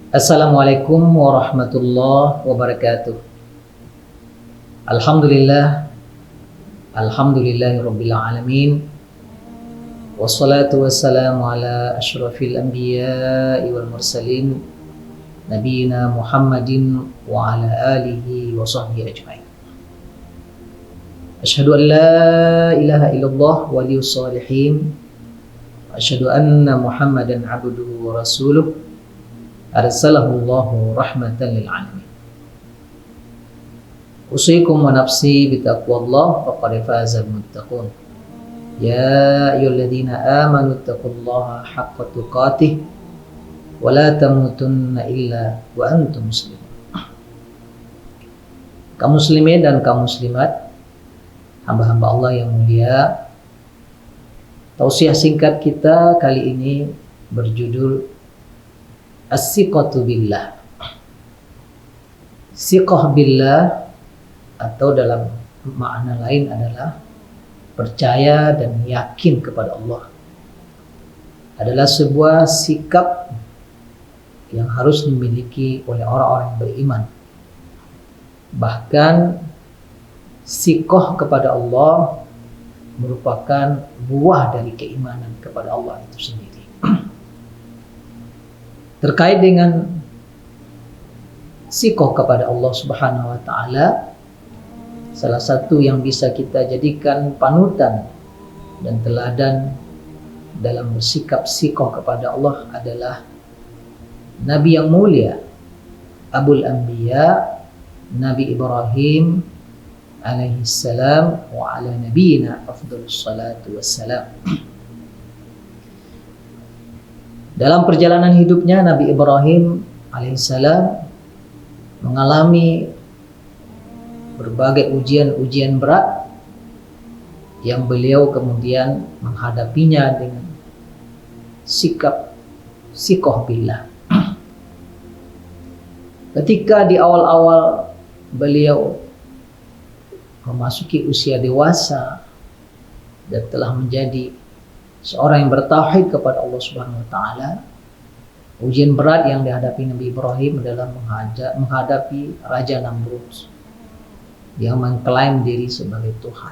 Assalamualaikum warahmatullahi wabarakatuh. Alhamdulillah, alhamdulillahirabbil alamin. Wassalatu wassalamu ala asyrafil anbiya'i wal mursalin nabiyina Muhammadin wa ala alihi wa sahbihi ajmain. Asyhadu an la ilaha illallah waliyus shalihin. Asyhadu anna Muhammadan abduhu wa rasuluh. Arsalahullahu rahmatan lil alamin. Usikum wa nafsi bitaqwallah faqad fazal muttaqun. Ya ayyuhalladzina amanu taqullaha haqqa tuqatih wa la tamutunna illa wa antum muslimun. Kaum muslimin dan kaum muslimat, hamba-hamba Allah yang mulia, tausiah singkat kita kali ini berjudul As-siqatu billah. Siqah billah atau dalam makna lain adalah percaya dan yakin kepada Allah. Adalah sebuah sikap yang harus dimiliki oleh orang-orang beriman. Bahkan siqah kepada Allah merupakan buah dari keimanan kepada Allah itu sendiri. Terkait dengan siqah kepada Allah Subhanahu wa taala, salah satu yang bisa kita jadikan panutan dan teladan dalam bersikap siqah kepada Allah adalah Nabi yang mulia, Abul Anbiya, Nabi Ibrahim alaihi salam wa ala nabiyina afdhalus salatu wassalam. Dalam perjalanan hidupnya, Nabi Ibrahim alaihissalam mengalami berbagai ujian-ujian berat yang beliau kemudian menghadapinya dengan sikap siqah billah. Ketika di awal-awal beliau memasuki usia dewasa dan telah menjadi seorang yang bertauhid kepada Allah Subhanahu wa taala, ujian berat yang dihadapi Nabi Ibrahim adalah menghadapi Raja Namrud yang mengklaim diri sebagai Tuhan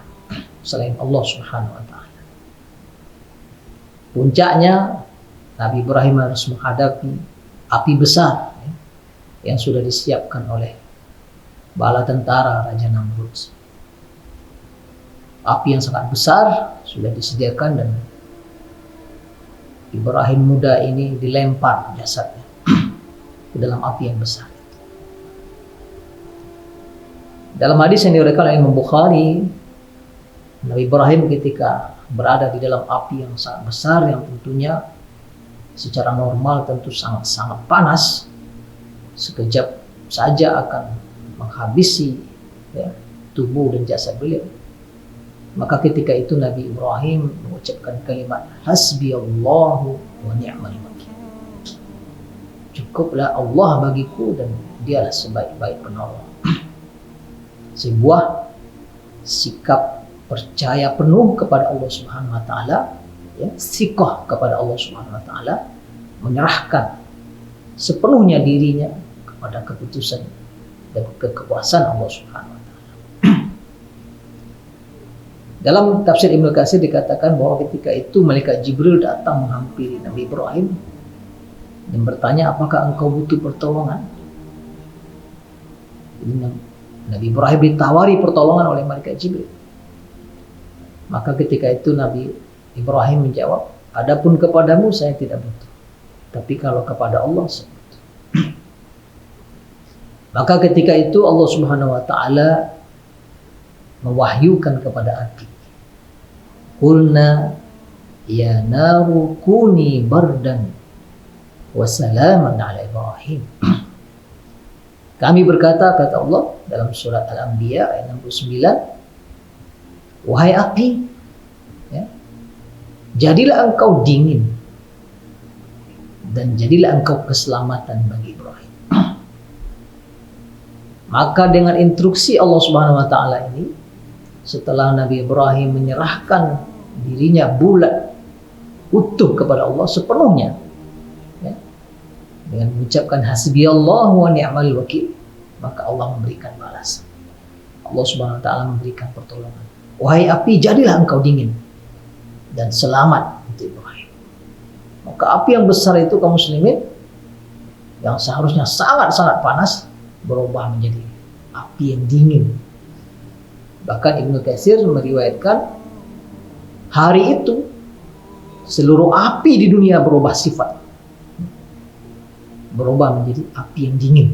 selain Allah Subhanahu wa taala. Puncaknya Nabi Ibrahim harus menghadapi api besar yang sudah disiapkan oleh bala tentara Raja Namrud. Api yang sangat besar sudah disediakan dan Ibrahim muda ini dilempar jasadnya ke dalam api yang besar. Dalam hadis yang diriwayatkan oleh Imam Bukhari, Nabi Ibrahim ketika berada di dalam api yang sangat besar yang tentunya secara normal tentu sangat-sangat panas, sekejap saja akan menghabisi tubuh dan jasad beliau. Maka ketika itu Nabi Ibrahim mengucapkan kalimat hasbiyallahu wa ni'mal wakil. Cukuplah Allah bagiku dan dialah sebaik-baik penolong. Sebuah sikap percaya penuh kepada Allah Subhanahu wa taala, siqah kepada Allah Subhanahu wa taala, menyerahkan sepenuhnya dirinya kepada keputusan dan kekuasaan Allah Subhanahu wa taala. Dalam tafsir Ibnu Katsir dikatakan bahwa ketika itu malaikat Jibril datang menghampiri Nabi Ibrahim dan bertanya, apakah engkau butuh pertolongan? Nabi Ibrahim ditawari pertolongan oleh malaikat Jibril. Maka ketika itu Nabi Ibrahim menjawab, adapun kepadamu saya tidak butuh, tapi kalau kepada Allah saya butuh. Maka ketika itu Allah Subhanahu wa taala mewahyukan kepada api, qulna ya naru kuni bardan wa salaman ala Ibrahim. Kami berkata, kata Allah dalam surat Al-Anbiya ayat 69, wahai api, jadilah engkau dingin dan jadilah engkau keselamatan bagi Ibrahim. Maka dengan instruksi Allah Subhanahu wa taala ini, setelah Nabi Ibrahim menyerahkan dirinya bulat utuh kepada Allah sepenuhnya, dengan mengucapkan hasbiyallahu wa ni'mal wakil, maka Allah memberikan balasan. Allah Subhanahu wa taala memberikan pertolongan. Wahai api, jadilah engkau dingin dan selamat untuk Ibrahim. Maka api yang besar itu, kaum muslimin, yang seharusnya sangat-sangat panas, berubah menjadi api yang dingin. Bahkan Ibnu Katsir meriwayatkan hari itu seluruh api di dunia berubah sifat, berubah menjadi api yang dingin.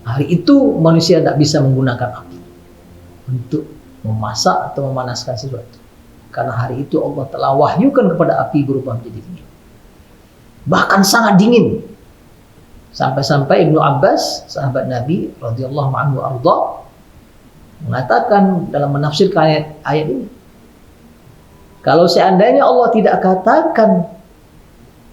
Hari itu manusia tidak bisa menggunakan api untuk memasak atau memanaskan sesuatu, karena hari itu Allah telah wahyukan kepada api berubah menjadi dingin, bahkan sangat dingin. Sampai-sampai Ibnu Abbas, sahabat Nabi radhiyallahu anhu arda, mengatakan dalam menafsirkan ayat ini, kalau seandainya Allah tidak katakan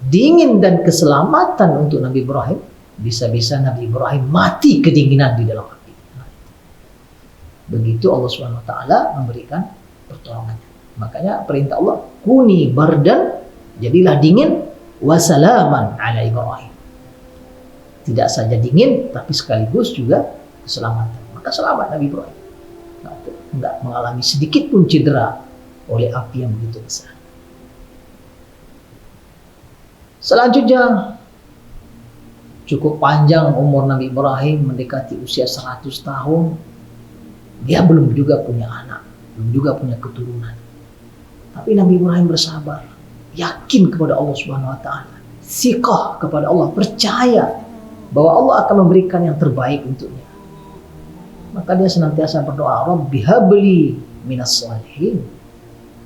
dingin dan keselamatan untuk Nabi Ibrahim, bisa-bisa Nabi Ibrahim mati kedinginan di dalam api. Begitu Allah Subhanahu wa taala memberikan pertolongannya. Makanya perintah Allah, kuni bardan, jadilah dingin, wasalaman ala Ibrahim. Tidak saja dingin, tapi sekaligus juga keselamatan. Maka selamat Nabi Ibrahim. Tidak mengalami sedikit pun cedera oleh api yang begitu besar. Selanjutnya, cukup panjang umur Nabi Ibrahim, mendekati usia 100 tahun. Dia belum juga punya anak, belum juga punya keturunan. Tapi Nabi Ibrahim bersabar, yakin kepada Allah Subhanahu wa taala, siqah kepada Allah, percaya bahwa Allah akan memberikan yang terbaik untuknya. Maka dia senantiasa berdoa, Rabbi habli minas salihin.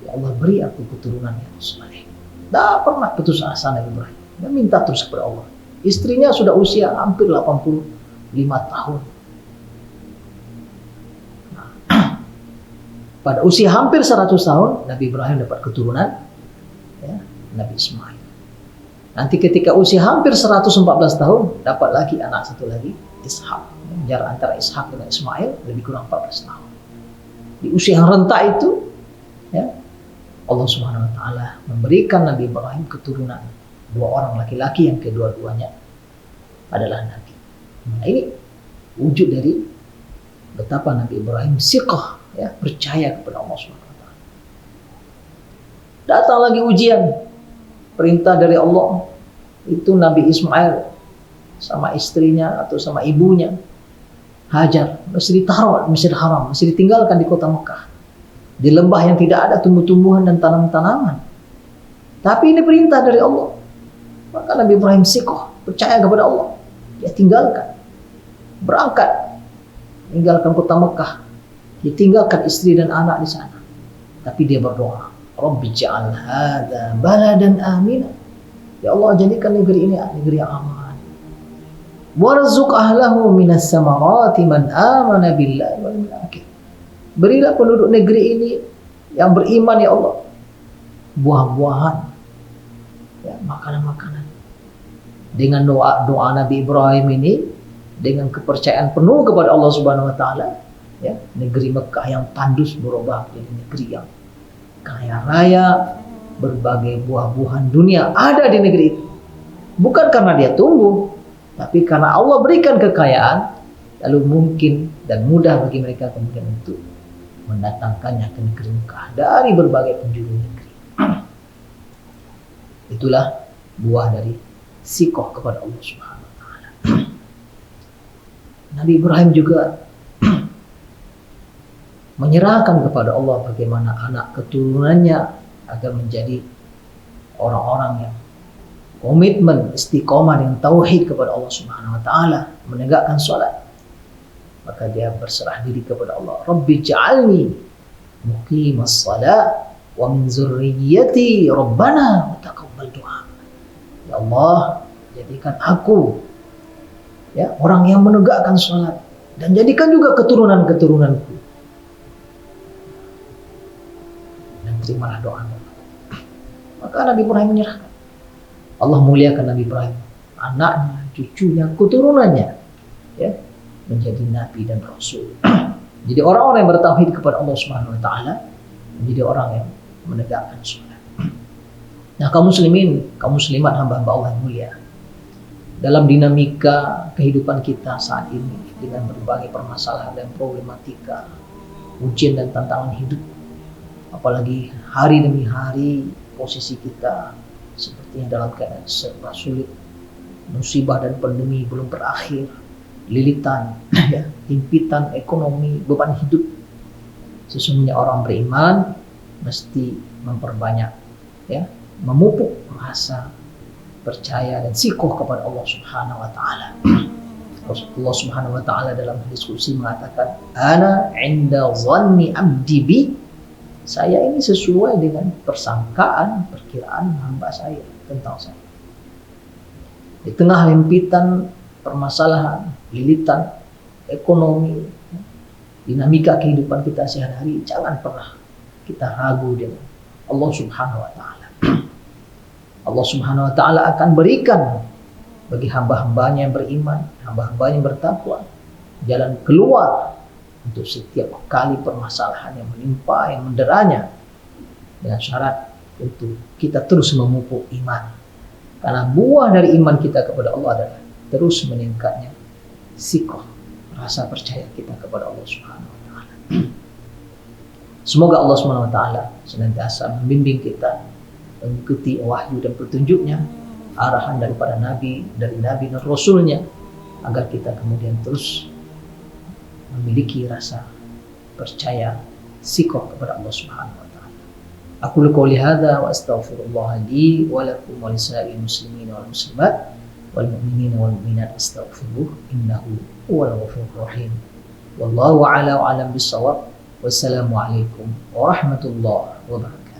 Ya Allah, beri aku keturunan yang saleh. Tidak pernah putus asa Nabi Ibrahim. Dia minta terus kepada Allah. Istrinya sudah usia hampir 85 tahun. Nah, pada usia hampir 100 tahun, Nabi Ibrahim dapat keturunan, ya, Nabi Ismail. Nanti ketika usia hampir 114 tahun, dapat lagi anak satu lagi, Ishak. Jarak antara Ishak dengan Ismail lebih kurang 14 tahun. Di usia yang renta itu, ya, Allah Subhanahu wa taala memberikan Nabi Ibrahim keturunan, 2 orang laki-laki yang kedua-duanya adalah nabi. Nah, ini wujud dari betapa Nabi Ibrahim siqah, ya, percaya kepada Allah Subhanahu wa taala. Datang lagi ujian, perintah dari Allah, itu Nabi Ismail sama istrinya atau sama ibunya Hajar masih ditaruh di Masjidil Haram, masih ditinggalkan di kota Mekah, di lembah yang tidak ada tumbuh-tumbuhan dan tanam-tanaman. Tapi ini perintah dari Allah. Maka Nabi Ibrahim siqah, percaya kepada Allah. Dia tinggalkan, berangkat, meninggalkan kota Mekah. Dia tinggalkan istri dan anak di sana. Tapi dia berdoa, Rabbi ja'al hadza baladan amina. Ya Allah, jadikan negeri ini negeri yang aman. Warzuq ahlahu minas samarati man amana billahi wal yawmil akhir. Berilah penduduk negeri ini yang beriman, ya Allah, buah-buahan, ya, makanan-makanan. Dengan doa Nabi Ibrahim ini, dengan kepercayaan penuh kepada Allah Subhanahu wa taala, ya, negeri Mekah yang tandus berubah menjadi negeri yang kaya raya, berbagai buah-buahan dunia ada di negeri itu. Bukan karena dia tumbuh, tapi karena Allah berikan kekayaan, lalu mungkin dan mudah bagi mereka kemudian untuk mendatangkannya ke negeri Mekah dari berbagai penjuru negeri. Itulah buah dari siqah kepada Allah Subhanahu wa taala. Nabi Ibrahim juga menyerahkan kepada Allah bagaimana anak keturunannya agar menjadi orang-orang yang komitmen istiqomah dengan tauhid kepada Allah Subhanahu wa taala, menegakkan salat. Maka dia berserah diri kepada Allah, Rabbi ja'alni muqimas shalah wa min dzurriyyati rabbana wa taqabbal du'a. Ya Allah, jadikan aku, ya, orang yang menegakkan salat, dan jadikan juga keturunan-keturunanku, dan terimalah doa. Maka Nabi Ibrahim menyerahkan. Allah muliakan Nabi Ibrahim, anaknya, cucunya, keturunannya, ya, menjadi nabi dan rasul. Jadi orang-orang yang bertauhid kepada Allah Subhanahu wa taala, menjadi orang yang menegakkan salat. Nah, kaum muslimin, kaum muslimat, hamba-hamba Allah yang mulia, dalam dinamika kehidupan kita saat ini dengan berbagai permasalahan dan problematika, ujian dan tantangan hidup. Apalagi hari demi hari posisi kita sepertinya dalam keadaan serba sulit, musibah dan pandemi belum berakhir, lilitan, ya, himpitan ekonomi, beban hidup. Sesungguhnya orang beriman mesti memperbanyak, ya, memupuk rasa percaya dan sikoh kepada Allah Subhanahu wa taala. Allah Subhanahu wa taala dalam hadis qudsi mengatakan, "Ana 'inda dhanni 'abdi bi." Saya ini sesuai dengan persangkaan, perkiraan hamba saya tentang saya. Di tengah himpitan permasalahan, lilitan ekonomi, dinamika kehidupan kita sehari-hari, jangan pernah kita ragu dengan Allah Subhanahu wa taala. Allah Subhanahu wa taala akan berikan bagi hamba-hambanya yang beriman, hamba-hambanya yang bertakwa, jalan keluar untuk setiap kali permasalahan yang menimpa, yang menderanya, dengan syarat untuk kita terus memupuk iman. Karena buah dari iman kita kepada Allah adalah terus meningkatnya sikoh, rasa percaya kita kepada Allah Subhanahu wa taala. Semoga Allah Subhanahu wa taala senantiasa membimbing kita mengikuti wahyu dan petunjuknya, arahan daripada Nabi, dari Nabi dan Rasulnya, agar kita kemudian terus memiliki rasa percaya sikoh kepada Allah Subhanahu wa taala. Aku qouli hadza wa astaghfirullah li wa lakum wa lisa'il muslimin wal muslimat wal mu'minin wal mu'minat astaghfiruh innahu huwal ghafurur rahim. Wallahu a'lam bissawab. Wassalamu alaikum warahmatullahi wabarakatuh.